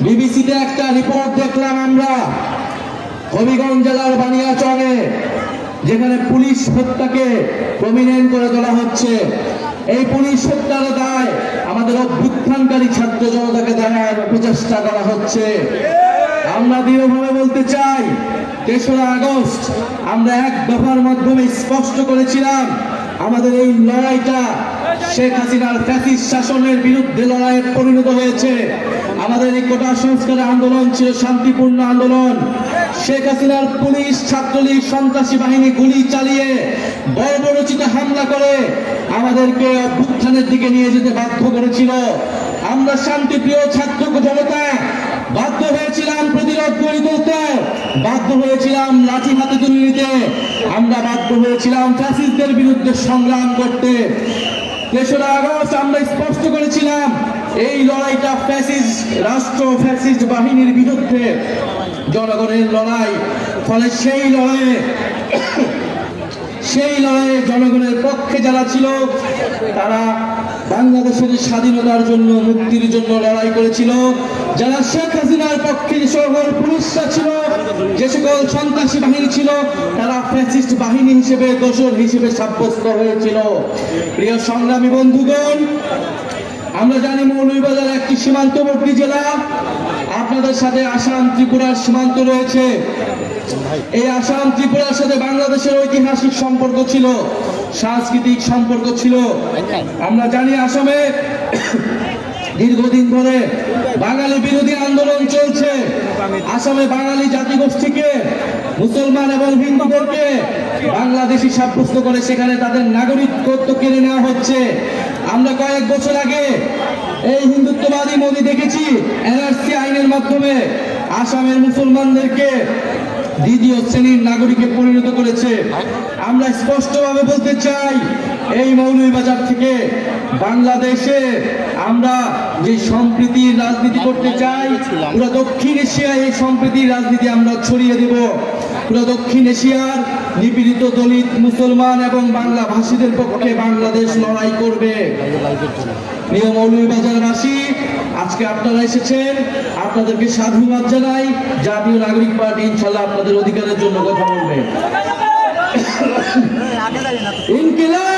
বিবিসিতে একটা রিপোর্ট দেখলাম আমরা হবিগঞ্জ জেলার বানিয়াচরে, যেখানে পুলিশ হত্যাকে প্রমিনেন্ট করে তোলা হচ্ছে। এই পুলিশ হত্যার দায় আমাদের অভ্যুত্থানকারী ছাত্র জনতাকে দেওয়ার প্রচেষ্টা করা হচ্ছে। আমরা দৃঢ়ভাবে বলতে চাই, ৩রা আগস্ট আমরা এক দফার মাধ্যমে স্পষ্ট করেছিলাম আমাদের এই লড়াইটা শেখ হাসিনার ফ্যাসিস্ট শাসনের বিরুদ্ধে লড়াইয়ে পরিণত হয়েছে। আমাদের এই কোটা সংস্কারের আন্দোলন ছিল শান্তিপূর্ণ আন্দোলন। শেখ হাসিনার পুলিশ, ছাত্রলীগ, সন্ত্রাসী বাহিনী গুলি চালিয়ে বর্বরোচিত হামলা করে আমাদেরকে অভ্যুত্থানের দিকে নিয়ে যেতে বাধ্য করেছিল। আমরা শান্তিপ্রিয় ছাত্র জনতা বাধ্য হয়েছিলাম প্রতিরোধ গড়ে তুলতে, বাধ্য হয়েছিলাম লাঠি হাতে তুলে নিতে, আমরা বাধ্য হয়েছিলাম ফ্যাসিস্টদের বিরুদ্ধে সংগ্রাম করতে। ৩রা আগস্ট আমরা স্পষ্ট করেছিলাম এই লড়াইটা ফ্যাসিস্ট রাষ্ট্র, ফ্যাসিস্ট বাহিনীর বিরুদ্ধে জনগণের লড়াই। ফলে সেই লড়াইয়ে জনগণের পক্ষে যারা ছিল তারা বাংলাদেশের স্বাধীনতার জন্য, মুক্তির জন্য লড়াই করেছিল। যারা শেখ হাসিনার পক্ষে যে সকল পুলিশরা ছিল, যে সকল সন্ত্রাসী বাহিনী ছিল, তারা ফ্যাসিস্ট বাহিনী হিসেবে, দোসর হিসেবে সাব্যস্ত হয়েছিল। প্রিয় সংগ্রামী বন্ধুগণ, আমরা জানি মৌলভীবাজার একটি সীমান্তবর্তী জেলা। আপনাদের সাথে আসাম ত্রিপুরার সীমান্ত রয়েছে। এই আসাম ত্রিপুরার সাথে বাংলাদেশের ঐতিহাসিক সম্পর্ক ছিল, সাংস্কৃতিক সম্পর্ক ছিল। আমরা জানি আসামে দীর্ঘদিন ধরে বাঙালি বিরোধী আন্দোলন চলছে। আসামে বাঙালি জাতিগোষ্ঠীকে, মুসলমান এবং হিন্দুদেরকে বাংলাদেশি সাব্যস্ত করে সেখানে তাদের নাগরিকত্ব কেড়ে নেওয়া হচ্ছে। আমরা কয়েক বছর আগে এই হিন্দুত্ববাদী মোদি দেখেছি এনআরসি আইনের মাধ্যমে আসামের মুসলমানদেরকে দ্বিতীয় শ্রেণীর নাগরিকে পরিণত করেছে। আমরা স্পষ্টভাবে বলতে চাই, এই মৌলভীবাজার থেকে বাংলাদেশে আমরা যে সম্প্রীতির রাজনীতি করতে চাই, পুরো দক্ষিণ এশিয়ায় এই সম্প্রীতির রাজনীতি আমরা ছড়িয়ে দেব। পুরো দক্ষিণ এশিয়ার নিপীড়িত দলিত, মুসলমান এবং বাংলা ভাষীদের পক্ষে বাংলাদেশ লড়াই করবে। প্রিয় মৌলভীবাজারবাসী, আজকে আপনারা এসেছেন, আপনাদেরকে সাধুবাদ জানাই। জাতীয় নাগরিক পার্টি ইনশাআল্লাহ আপনাদের অধিকারের জন্য কথা বলবে। ইনকিলাব।